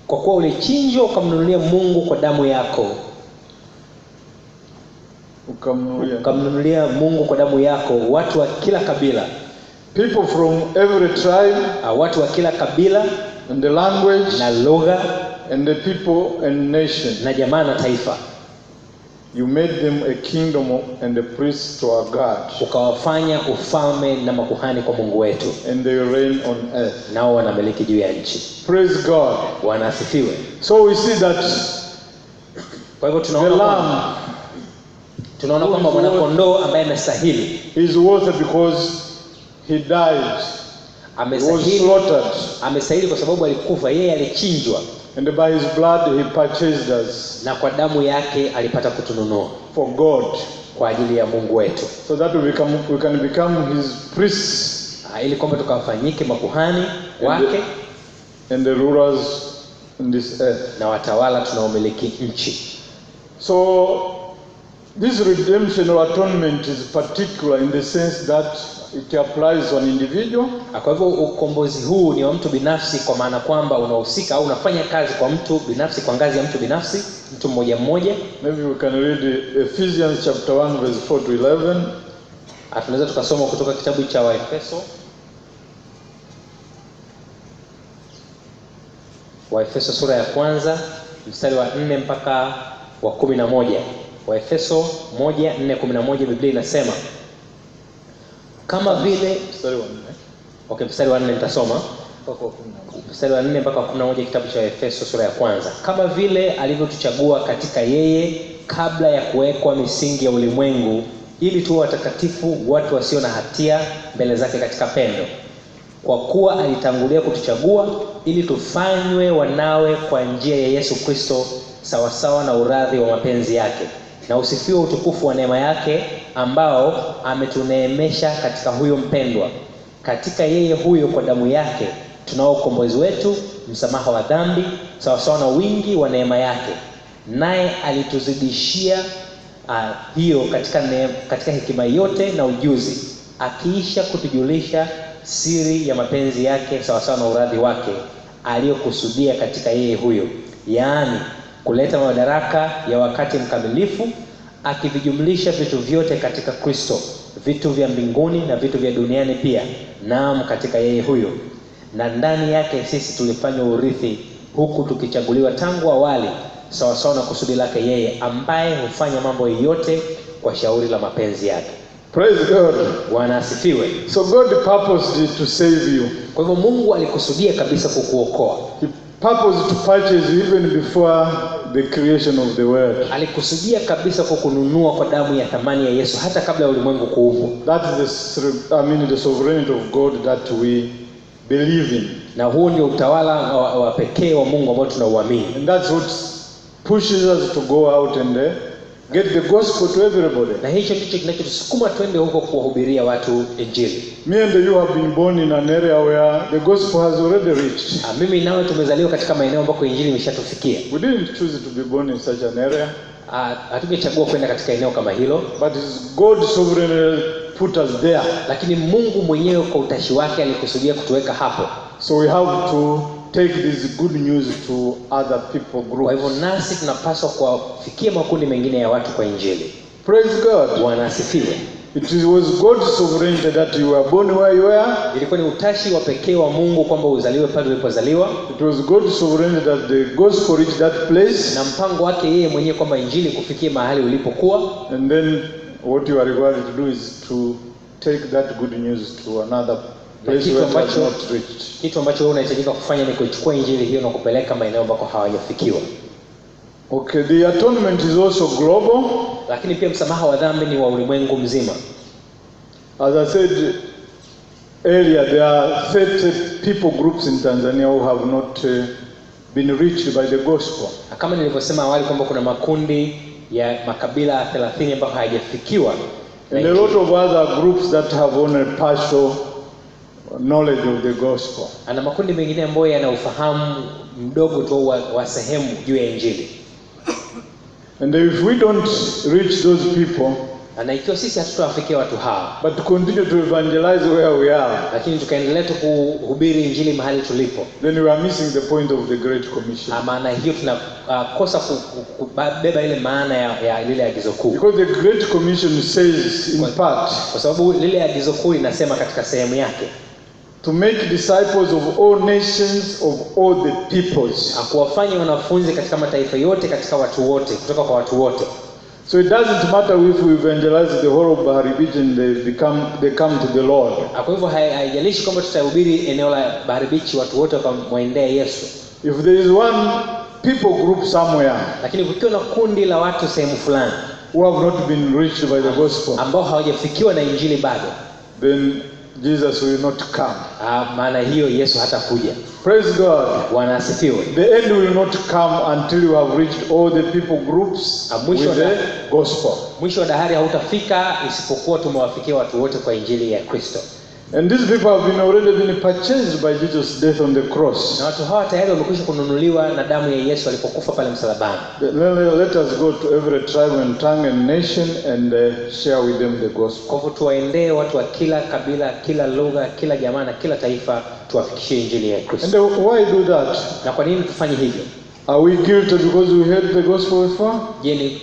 kwa kuwa ulichinjwa ukamnunulia Mungu kwa damu yako. Ukamnunulia Mungu kwa damu yako watu wa kila kabila, People from every tribe watu wa kila kabila and the language na lugha and the people and nation. na jamaa na taifa. You made them a kingdom and a priest to our God. Ukawafanya ufalme na makuhani kwa Mungu wetu, And they reign on earth. nao wanamiliki juu ya nchi. Praise God. Wanasifiwe. So we see that Kwa hivyo the tunaona kwamba mwana kondoo ambaye amestahili, is worthy because he died. He was slaughtered. Amestahili kwa sababu alikufa, yeye alichinjwa, And by his blood he purchased us na kwa damu yake alipata kutununua for God. kwa ajili ya Mungu wetu, So that we can become his priests ili kwamba tukawafanyike makuhani wake and the rulers in this earth. na watawala tunaomiliki nchi. So this redemption or atonement is particular in the sense that it applies to an individual. Kwa hivyo ukombozi huu ni wa mtu binafsi, kwa maana kwamba unahusika au unafanya kazi kwa mtu binafsi, kwa ngazi ya mtu binafsi, mtu mmoja mmoja. Maybe we can read Ephesians chapter 1 verse 4 to 11. Tunaweza tukasoma kutoka kitabu cha Waefeso sura ya kwanza mstari wa 4 mpaka wa 11. Waefeso 1:4-11, Biblia inasema kama vile mstari wa 4 nitasoma mstari wa 4 mpaka 11, kitabu cha Efeso sura ya kwanza. Kama vile alivyotuchagua katika yeye kabla ya kuwekwa misingi ya ulimwengu, ili tuwe watakatifu, watu wasio na hatia mbele zake katika pendo. Kwa kuwa alitangulia kutuchagua ili tufanywe wanawe kwa njia ya Yesu Kristo, sawasawa na uradhi wa mapenzi yake. Na usifiwe utukufu wa neema yake ambao ametuneemesha katika huyo mpendwa. Katika yeye huyo kwa damu yake tunao ukombozi wetu, msamaha wa dhambi, sawasawa na wingi wa neema yake. Naye alituzidishia hiyo katika hekima yote na ujuzi, akiisha kutujulisha siri ya mapenzi yake sawasawa na uradhi wake aliyokusudia katika yeye huyo, yaani kuleta madaraka ya wakati mkamilifu, akivijumlisha vitu vyote katika Kristo, vitu vya mbinguni na vitu vya duniani pia. Naam, katika yeye huyo na ndani yake sisi tulifanywa urithi, huku tukichaguliwa tangu awali sawasawa na kusudi lake yeye, ambaye hufanya mambo yote kwa shauri la mapenzi yake. Praise God. Bwana asifiwe. So God purposed to save you. Kwa hivyo Mungu alikusudia kabisa kukuokoa. He purposed to purchase you even before the creation of the world. Alikusudia kabisa kukununua kwa damu ya thamani ya Yesu hata kabla ya ulimwengu kuumbwa. That is the sovereignty of God that we believe in. Na huo ndio utawala wa pekee wa Mungu ambao tunauamini. And that's what pushes us to go out and get the gospel to everybody. Na hicho ndicho kinachotusukuma twende huko kuwahubiria watu injili. Me and you have been born in an area where the gospel has already reached. Mimi nawe tumezaliwa katika maeneo ambako injili imeshatufikia. We didn't choose to be born in such an area. Hatungechagua kwenda katika eneo kama hilo. But it's God sovereignly put us there. Lakini Mungu mwenyewe kwa utashi wake alikusudia kutuweka hapo. So we have to take this good news to other people groups. Kwa hivyo nasi tunapaswa kuwafikia makundi mengine ya watu kwa injili. Praise God. Bwana asifiwe. It was God's sovereignty that you were born where you were. Ilikuwa ni utashi wa pekee wa Mungu kwamba uzaliwe pale ulipozaliwa. It was God's sovereignty that the gospel reached that place. Na mpango wake yeye mwenyewe kwamba injili kufikie mahali ulipokuwa. And then what you are required to do is to take that good news to another place where it has not reached. Kitu ambacho wewe unahitajika kufanya ni kuchukua injili hiyo na kupeleka maeneo ambako hawajafikiwa. Okay, the atonement is also global. Lakini pia msamaha wa dhambi ni wa ulimwengu mzima. As I said earlier, there are 30 people groups in Tanzania who have not been reached by the gospel. Kama nilivyosema awali kwamba kuna makundi ya makabila 30 ambayo hayajafikiwa. And a lot of other groups that have only partial knowledge of the gospel. Ana makundi mengine ambayo yana ufahamu mdogo tu wa sehemu juu ya injili. And if we don't reach those people, Na ikiwa sisi hatutawafikia watu hawa, but continue to evangelize where we are, lakini tukaendelea tu kuhubiri injili mahali tulipo, then we are missing the point of the Great Commission. maana hiyo tunakosa kubeba ile maana ya lile agizo kuu. Because the Great Commission says in part, Kwa sababu lile agizo kuu linasema katika sehemu yake, to make disciples of all nations, of all the peoples. kuwafanya wanafunzi katika mataifa yote, katika watu wote, kutoka kwa watu wote. So it doesn't matter if we evangelize the whole of Bahari Beach and they come to the Lord. Kwa hivyo haijalishi kwamba tutahubiri eneo la Bahari Beach watu wote wakamwendea Yesu. If there is one people group somewhere, Lakini kukiwa na kundi la watu sehemu fulani who have not been reached by the gospel, ambao hawajafikiwa na injili bado, then Jesus will not come. maana hiyo Yesu hatakuja. Praise God. Bwana asifiwe. The end will not come until you have reached all the people groups with the gospel. Mwisho wa dahari hautafika isipokuwa tumewafikia watu wote kwa injili ya Kristo. And these people have already been purchased by Jesus' death on the cross. Na watu hawa tayari wamekwisha kununuliwa na damu ya Yesu alipokufa pale msalabani. Let us go to every tribe and tongue and nation and share with them the gospel. Kwa hivyo tuwaendee watu wa kila kabila, kila lugha, kila jamaa na kila taifa, tuwafikishie injili ya Kristo. And why do that? Na kwa nini tufanye hivyo? Are we guilty because we heard the gospel before? Je, ni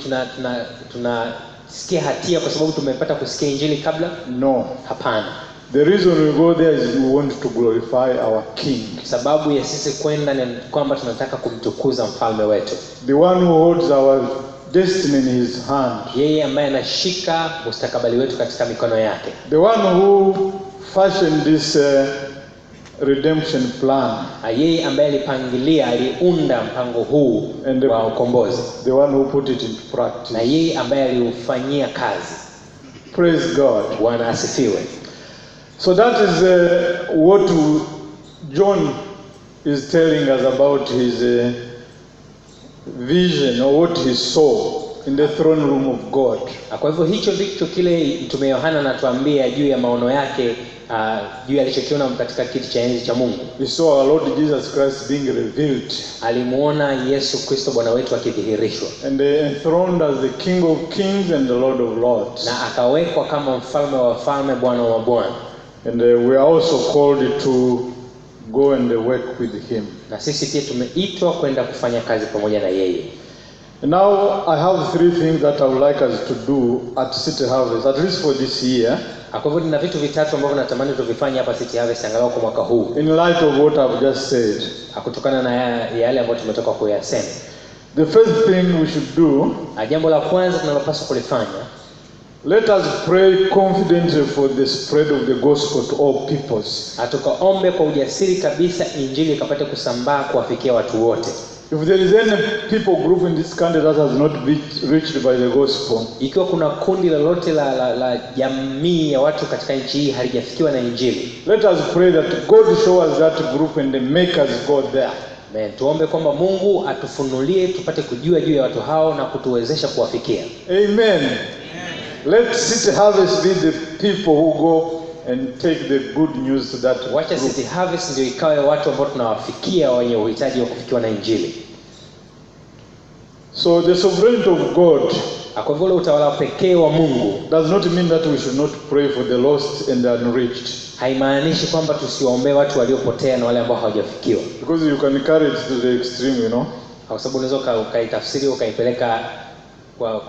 tunasikia hatia kwa sababu tumepata kusikia injili kabla? No. Hapana. The reason we go there is we want to glorify our King. Sababu ya sisi kwenda ni kwamba tunataka kumtukuza mfalme wetu. The one who holds our destiny in his hand. Yeye ambaye anashika mustakabali wetu katika mikono yake. The one who fashioned this redemption plan. Yeye ambaye aliunda mpango huu wa ukombozi. The one who put it into practice. Na yeye ambaye aliufanyia kazi. Praise God. Bwana asifiwe. So that is what John is telling us about his vision, or what he saw in the throne room of God. Kwa hivyo hicho ndicho kile Mtume Yohana anatuambia juu ya maono yake, juu alichokiona katika kiti cha enzi cha Mungu. He saw our Lord Jesus Christ being revealed. Alimuona Yesu Kristo Bwana wetu akidhihirishwa. And enthroned as the King of Kings and the Lord of Lords. Na akawekwa kama mfalme wa wafalme, Bwana wa mabwana. And we are also called to go and work with him. Na sisi pia tumeitwa kwenda kufanya kazi pamoja na yeye. Now I have three things that I would like us to do at City Harvest, at least for this year. Kwa hivyo nina vitu vitatu ambavyo natamani tuvifanye hapa City Harvest angalau kwa mwaka huu. In light of what I've just said. Kutokana na yale ambayo tumetoka kuyasema. The first thing we should do, jambo la kwanza tunalopaswa kulifanya, let us pray confidently for the spread of the gospel to all peoples. Tukaombe kwa ujasiri kabisa injili ikapate kusambaa kuwafikia watu wote. If there is any people group in this country that has not been reached by the gospel, ikiwa kuna kundi lolote la jamii ya watu katika nchi hii halijafikiwa na injili, let us pray that God show us that group and make us go there. Amen. Tuombe kwamba Mungu atufunulie tupate kujua juu ya watu hao na kutuwezesha kuwafikia. Amen. Let City Harvest be the people who go and take the good news to that group. Wacha City Harvest ndio ikawe watu ambao tunawafikia wenye uhitaji wa kufikiwa na injili. So the sovereignty of God, kwa hivyo utawala pekee wa Mungu, does not mean that we should not pray for the lost and the unreached. Haimaanishi kwamba tusiwaombee watu waliopotea na wale ambao hawajafikiwa. Because you can carry it to the extreme, you know. Kwa sababu unaweza ukaitafsiri ukaipeleka kwa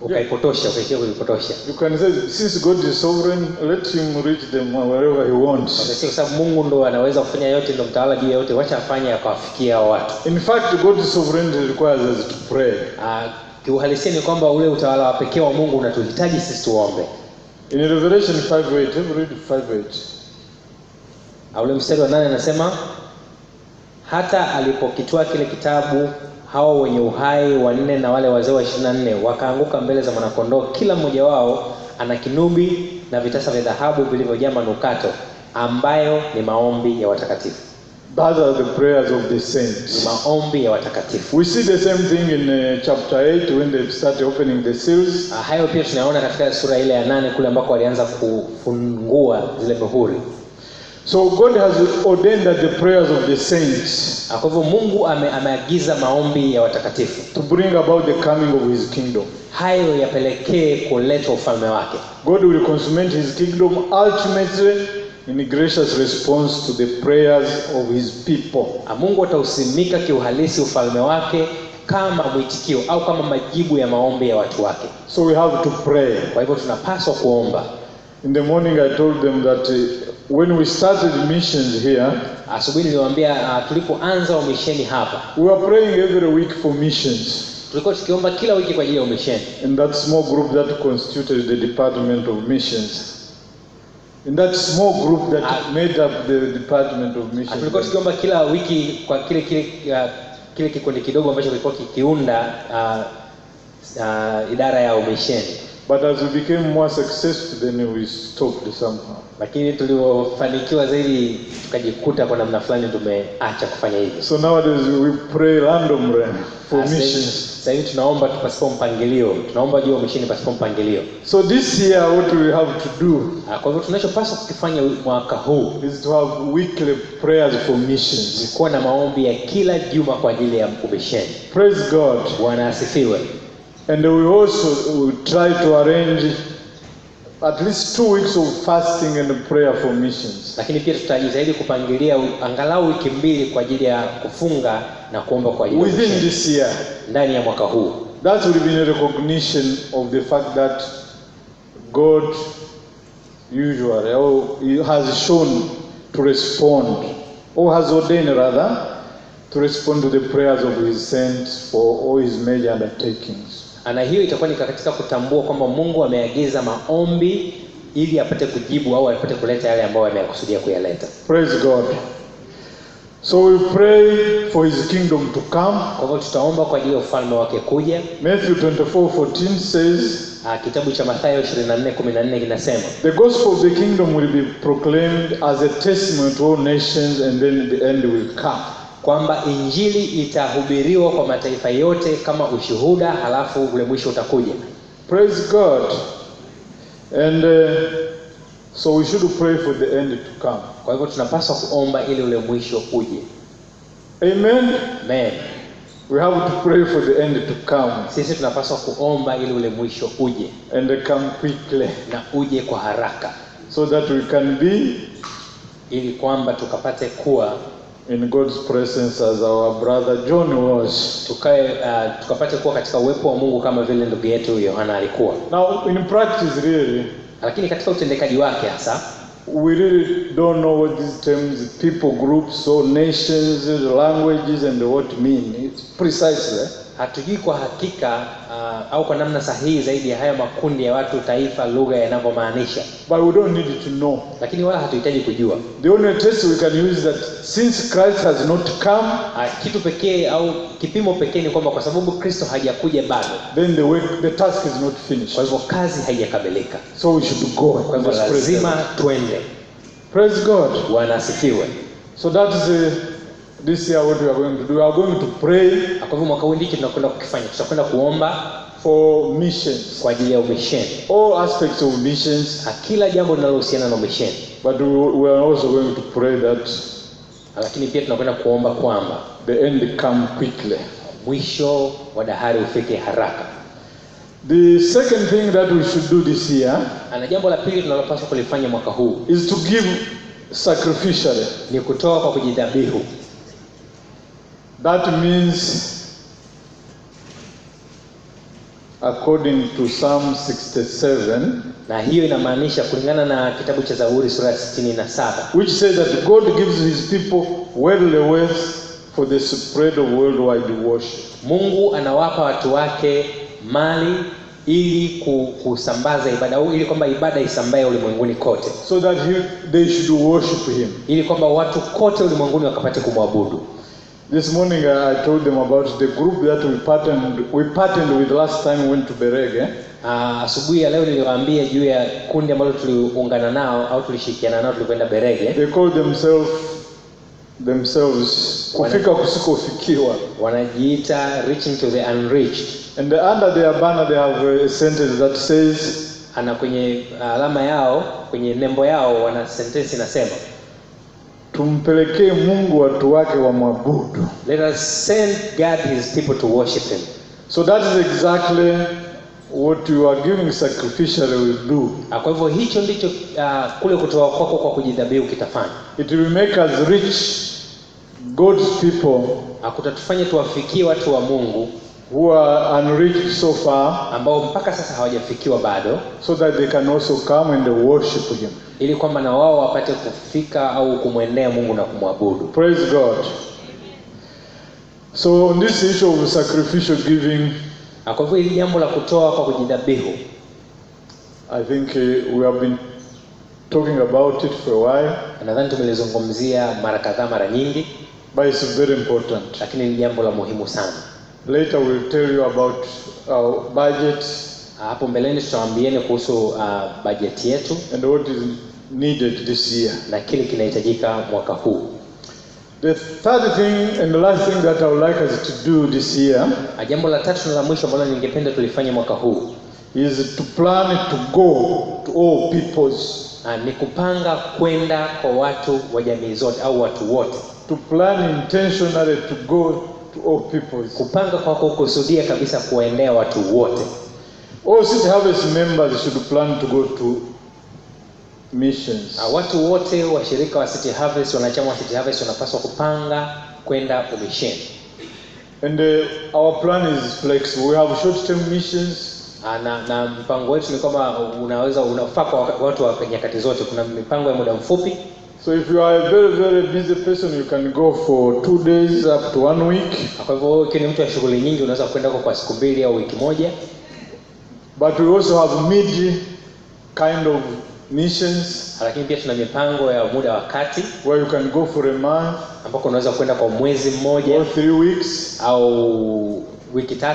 ukaipotosha, ukaishia kuipotosha. You can say, since God is sovereign, let him reach them wherever he wants. Kwa sababu Mungu ndo anaweza kufanya yote, ndo mtawala juu ya yote, wacha afanye akawafikia watu. In fact, God's sovereignty requires us to pray. Kiuhalisia ni kwamba ule utawala wa pekee wa Mungu unatuhitaji sisi tuombe. In Revelation 5:8, have read 5:8. Ule mstari wa 8 anasema, hata alipokitoa kile kitabu, hao wenye uhai wanne na wale wazee wa 24 wakaanguka mbele za mwanakondoo, kila mmoja wao ana kinubi na vitasa vya dhahabu vilivyojaa manukato, ambayo ni maombi ya watakatifu. Those are the prayers of the saints. Ni maombi ya watakatifu. We see the same thing in chapter 8 when they start opening the seals. Hayo pia tunaona katika sura ile ya 8 kule ambako walianza kufungua zile mihuri. So God has ordained that the prayers of the saints Kwa hivyo Mungu ameagiza maombi ya watakatifu to bring about the coming of his kingdom. hayo yapelekee kuleta ufalme wake. God will consummate his kingdom ultimately in gracious response to the prayers of his people. Mungu atausimika kiuhalisi ufalme wake kama mwitikio au kama majibu ya maombi ya watu wake. So we have to pray. Kwa hivyo tunapaswa kuomba. In the morning I told them that when we started missions here, Asubuhi niliwaambia tulipoanza umisheni hapa, we were praying every week for missions. tulikuwa tukiomba kila wiki kwa ajili ya umisheni. In that small group that constituted the Department of Missions. In that small group that made up the Department of Missions. Tulikuwa tukiomba kila wiki kwa kile kikundi kidogo ambacho kilikuwa kikiunda idara ya umisheni. But as we became more successful, then we stopped somehow. Lakini tulipofanikiwa zaidi tukajikuta kwa namna fulani tumeacha kufanya hivyo. So nowadays we pray randomly for missions. Sasa hivi tunaomba pasipo mpangilio. Tunaomba juu ya umisheni pasipo mpangilio. So this year what we have to do Kwa hivyo tunachopaswa kufanya mwaka huu is to have weekly prayers for missions. kuwa na maombi ya kila juma kwa ajili ya umisheni. Praise God. Bwana asifiwe. And we also try to arrange at least 2 weeks of fasting and prayer for missions. Lakini pia tutajitahidi kupangilia angalau wiki 2 kwa ajili ya kufunga na kuomba kwa ajili ya within umisheni this year. ndani ya mwaka huu. That will be a recognition of the fact that God usually he has shown to respond, or has ordained rather, to respond to the prayers of his saints for all his major undertakings. Na hiyo itakuwa ni katika kutambua kwamba Mungu ameagiza maombi ili apate kujibu au apate kuleta yale ambayo amekusudia kuyaleta. Praise God. So we pray for his kingdom to come. Kwa hivyo tutaomba kwa ajili ya ufalme wake kuja. Matthew 24:14 says, Kitabu cha Mathayo 24:14 kinasema, the gospel of the kingdom will be proclaimed as a testimony to all nations, and then the end will come. Kwamba injili itahubiriwa kwa mataifa yote kama ushuhuda, halafu ule mwisho utakuja. Praise God. And so we should pray for the end to come. Kwa hivyo tunapaswa kuomba ili ule mwisho uje. Amen. Amen. We have to pray for the end to come. Sisi tunapaswa kuomba ili ule mwisho uje And come quickly. na uje kwa haraka, So that we can be ili kwamba tukapate kuwa in God's presence as our brother John was. Tukapate kuwa katika uwepo wa Mungu kama vile ndugu yetu Yohana alikuwa. Now in practice really, Lakini katika utendekaji wake hasa, we really don't know what these terms, people, groups, or nations, languages, and what mean. It's precisely. hatujui kwa hakika au kwa namna sahihi zaidi ya haya makundi ya watu, taifa, lugha yanavyomaanisha. But we don't need to know. Lakini wala hatuhitaji kujua. The only test we can use that since Christ has not come, Kitu pekee au kipimo pekee ni kwamba kwa sababu Kristo hajakuja bado, then the task is not finished. kwa hivyo kazi haijakamilika. So we should go. Kwa hivyo lazima tuende. Praise God. Bwana asifiwe. So that is this year what we are going to do. We are going to pray Kwa hivyo mwaka huu ndiki tunakwenda kukifanya. Tutakwenda kuomba for missions. kwa ajili ya umisheni. All aspects of missions. Kila jambo linalohusiana na umisheni. But we are also going to pray that Lakini pia tunakwenda kuomba kwamba the end come quickly. mwisho wa dahari ufike haraka. The second thing that we should do this year Na jambo la pili tunalopaswa kulifanya mwaka huu is to give sacrificially. ni kutoa kwa kujidhabihu. That means according to Psalm 67, Na hiyo inamaanisha kulingana na kitabu cha Zaburi sura ya 67, which says that God gives his people worldly wealth for the spread of worldwide worship. Mungu anawapa watu wake mali ili kusambaza ibada, au ili kwamba ibada isambae ulimwenguni kote, So that they should worship him. ili kwamba watu kote ulimwenguni wakapate kumwabudu. This morning I told them about the group that we partnered with last time we went to Berege. Asubuhi ya leo niliwaambia juu ya kundi ambalo tuliungana nao au tulishirikiana nao tulikwenda Berege. They call themselves kufika kusikofikiwa. Wanajiita reaching to the unreached. And under their banner they have a sentence that says, Kwenye alama yao, kwenye nembo yao wana sentence inasema, tumpelekee Mungu watu wake wamwabudu. Let us send God his people to worship him. So that is exactly what you are giving sacrificially will do. Kwa hivyo hicho ndicho kule kutoa kwako kwa kujidhabihu kitafanya. It will make us rich, God's people, kutatufanya tuwafikie watu wa Mungu who are unreached so far, ambao mpaka sasa hawajafikiwa bado, so that they can also come and worship him, ili kwamba na wao wapate kufika au kumwendea Mungu na kumwabudu. Praise God. So on this issue of sacrificial giving, kwa hivyo hili jambo la kutoa kwa kujidhabihu, I think we have been talking about it for a while. Nadhani tumelizungumzia mara kadhaa, mara nyingi, but it's very important. Lakini ni jambo la muhimu sana. Later we'll tell you about our budget. Hapo mbeleni tutawaambieni kuhusu budget yetu and what is needed this year. Na kile kinahitajika mwaka huu. The third thing and the last thing that I would like us to do this year, jambo la tatu na la mwisho ambalo ningependa tulifanye mwaka huu, is to plan to go to all peoples. Ni kupanga kwenda kwa watu wa jamii zote au watu wote. To plan intentionally to go to all peoples. Kupanga kwa kukusudia kabisa kuendea watu wote. All City Harvest members should plan to go to missions. Watu wote washirika wa City Harvest, wanachama wa City Harvest wanapaswa kupanga kwenda umisheni. And our plan is flexible. We have short-term missions. Na mpango wetu ni kama unafaa kwa watu wa nyakati zote. Kuna mipango ya muda mfupi. So if you are a very very busy person, you can go for 2 days up to 1 week. Kwa hivyo ukiwa mtu wa shughuli nyingi unaweza kwenda kwa siku 2 au wiki moja. But we also have mid kind of missions. Lakini pia tuna mipango ya muda wa kati, where you can go for a month, ambako unaweza kwenda kwa mwezi mmoja or 3 weeks au wiki 3.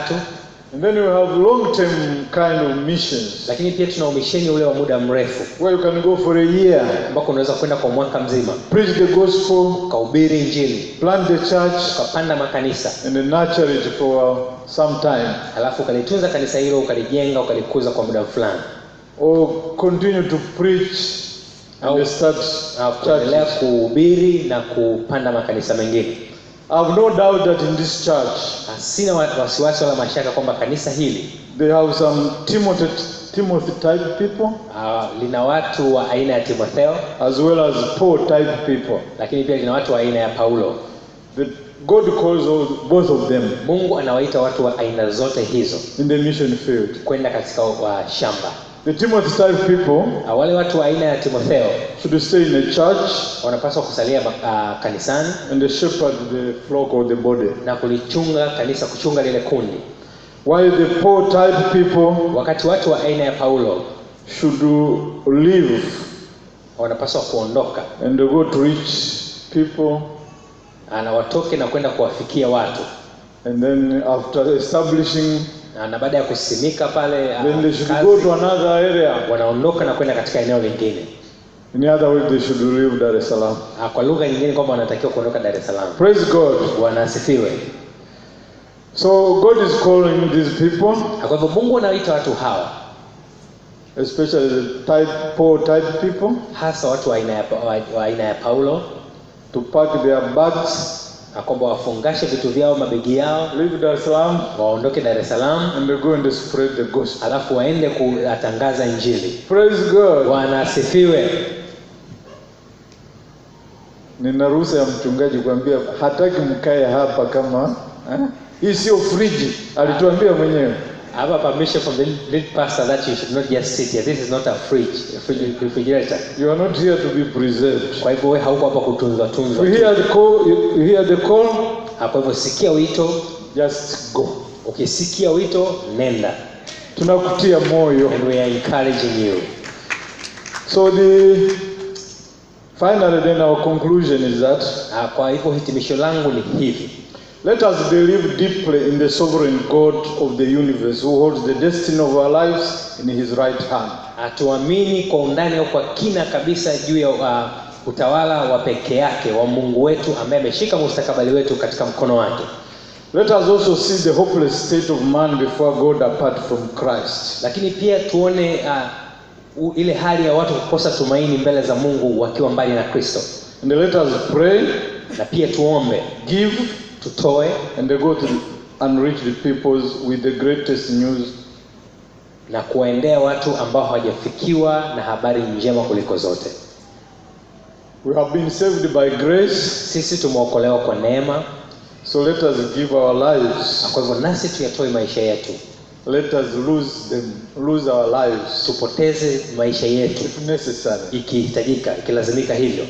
And then we have long-term kind of missions. Lakini pia tuna umisheni ule wa muda mrefu, where you can go for a year, ambako unaweza kwenda kwa mwaka mzima. Preach the gospel, kuhubiri injili, plant the church, kupanda makanisa, and nurture it for some time. Alafu ukalitunza kanisa hilo, ukalijenga, ukalikuza kwa muda fulani. Or continue to preach and start kuendelea kuhubiri na kupanda makanisa mengine. I have no doubt that in this church, sina wasiwasi wala mashaka kwamba kanisa hili they have some Timothy type people, lina watu wa aina ya Timotheo, as well as Paul type people. Lakini pia lina watu wa aina ya Paulo. God calls both of them. Mungu anawaita watu wa aina zote hizo in the mission field, kwenda katika shamba. The Timothy type people, wale watu wa aina ya Timotheo, should stay in a church, wanapaswa kusalia kanisani, and shepherd the flock or the body, na kulichunga kanisa, kuchunga lile kundi. While the Paul type people, wakati watu wa aina ya Paulo, should leave, wanapaswa kuondoka and go to reach people, watoke na kwenda kuwafikia watu. And then after establishing, na baada ya kusimika pale, then they should go to another area, wanaondoka na kwenda katika eneo lingine. In other words, they should leave Dar es Salaam. Kwa lugha nyingine kwamba wanatakiwa kuondoka Dar es Salaam. Praise God. Bwana asifiwe. So God is calling these people, kwa hivyo Mungu anaita watu hawa, especially the Paul type people, hasa watu wa aina ya Paulo, to pack their bags, kwamba wafungashe vitu vyao, mabegi yao, leave Dar es Salaam, waondoke Dar es Salaam, and go and spread the gospel, alafu waende kutangaza injili. Praise God. Bwana asifiwe. Nina ruhusa ya mchungaji kuambia hataki mkae hapa kama hii sio friji, alituambia mwenyewe. I have a permission from the lead pastor that you should not just sit here. This is not a refrigerator. You are not here to be preserved. Kwa hivyo wewe hauko hapa kutunzwa. You hear the call, you hear the call. Kwa hivyo sikia wito, just go. Ukisikia wito, nenda. Tunakutia moyo. And we are encouraging you. So finally then our conclusion is that, kwa hivyo hitimisho langu ni hivi. Let us believe deeply in the sovereign God of the universe who holds the destiny of our lives in his right hand. Tuamini kwa undani au kwa kina kabisa juu ya utawala wa pekee yake wa Mungu wetu ambaye ameshika mustakabali wetu katika mkono wake. Let us also see the hopeless state of man before God apart from Christ. Lakini pia tuone ile hali ya watu kukosa tumaini mbele za Mungu wakiwa mbali na Kristo. And let us pray, na pia tuombe, give, tutoe, and go to unreach the peoples with the greatest news. Na kuwaendea watu ambao hawajafikiwa na habari njema kuliko zote. We have been saved by grace. Sisi tumeokolewa kwa neema. So let us give our lives. Kwa hivyo nasi tuyatoe maisha yetu. Let us lose our lives. Tupoteze maisha yetu if necessary, ikihitajika, ikilazimika hivyo,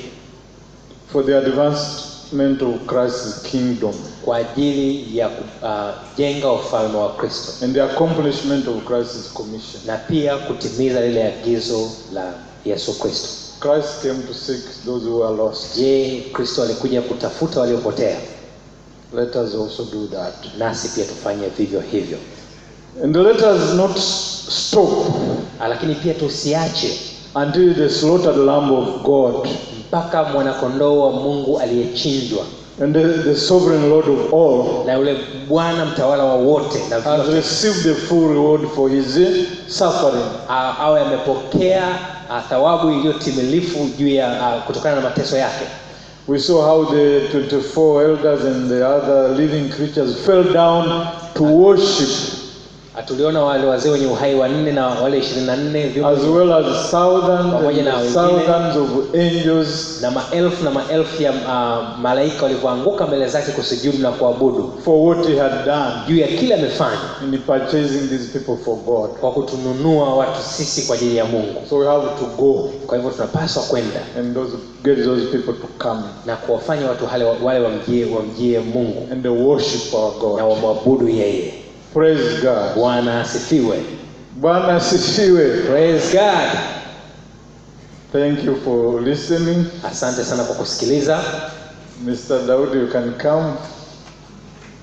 for the advancement of Christ's kingdom, kwa ajili ya kujenga ufalme wa Kristo, and the accomplishment of Christ's commission, na pia kutimiza lile agizo la Yesu Kristo. Christ came to seek those who are lost. Je, Kristo alikuja kutafuta waliopotea? Let us also do that. Nasi pia tufanye vivyo hivyo. And let us not stop, lakini pia tusiache until the slaughtered lamb of God, mpaka mwanakondoo wa Mungu aliyechinjwa, and the sovereign Lord of all, na yule Bwana mtawala wa wote na has received the full reward for his suffering, awe amepokea thawabu iliyotimilifu juu ya kutokana na mateso yake. We saw how the 24 elders and the other living creatures fell down to worship. Tuliona wale wazee wenye uhai wanne na wale 24 as well as thousands of angels, na maelfu ya malaika walivyoanguka mbele zake kusujudu na kuabudu for what he had done, juu ya kile amefanya, in purchasing these people for God, kwa kutununua watu sisi kwa ajili ya Mungu. So we have to go, kwa hivyo tunapaswa kwenda and get those people to come, na kuwafanya watu wale wamjie Mungu, and they worship our God, na wamwabudu yeye. Praise God. Bwana asifiwe. Bwana asifiwe. Praise God. Thank you for listening. Asante sana kwa kusikiliza. Mr. Daudi, you can come.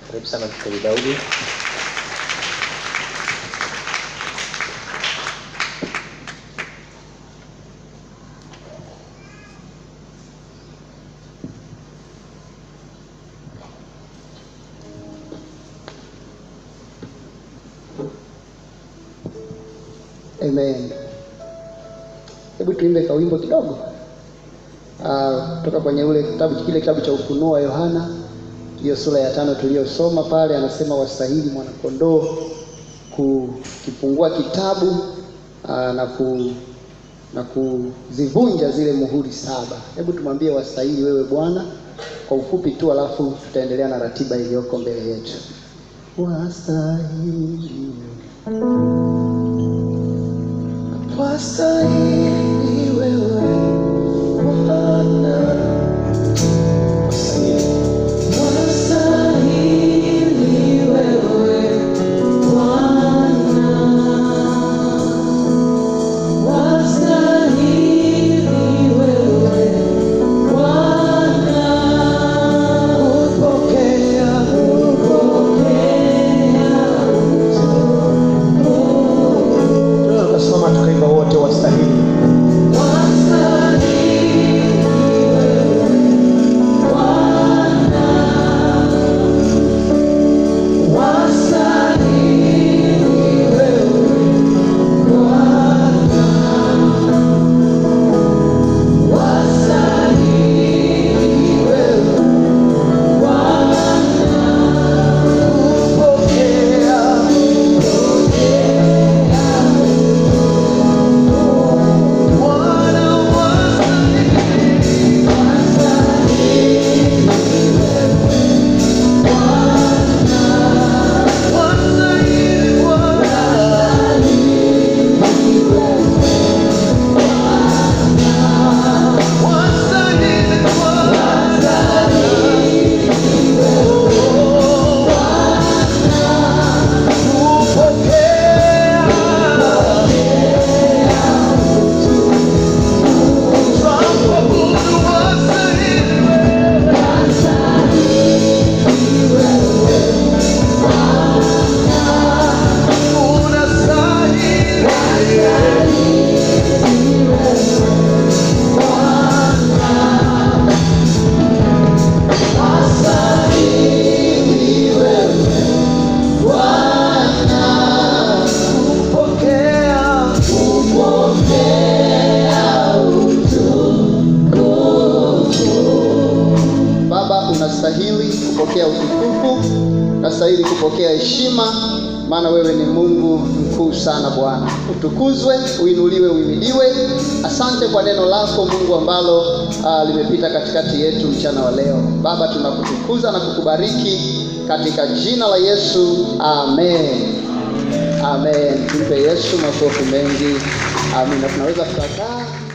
Karibu sana Mr. Daudi. Amen. Hebu tuimbe kawimbo kidogo. Kutoka kwenye kile kitabu cha Ufunuo wa Yohana, hiyo sura ya 5 tuliyosoma pale, anasema wastahili mwanakondoo kukifungua kitabu na kuzivunja zile muhuri 7. Hebu tumwambie wastahili wewe Bwana kwa ufupi tu, alafu tutaendelea na ratiba iliyoko mbele yetu. Wastahili, wastahili wewe Bwana, wastahili wewe Bwana, wastahili wewe Bwana, upokea tunasoma tukaimba wote wastahili. unastahili kupokea heshima, maana wewe ni Mungu mkuu sana Bwana. Utukuzwe, uinuliwe, uimidiwe. Asante kwa neno lako Mungu ambalo limepita katikati yetu mchana wa leo. Baba, tunakutukuza na kukubariki katika jina la Yesu. Amen. Amen. Tumpe Yesu makofi mengi. Amina. Tunaweza kukaa.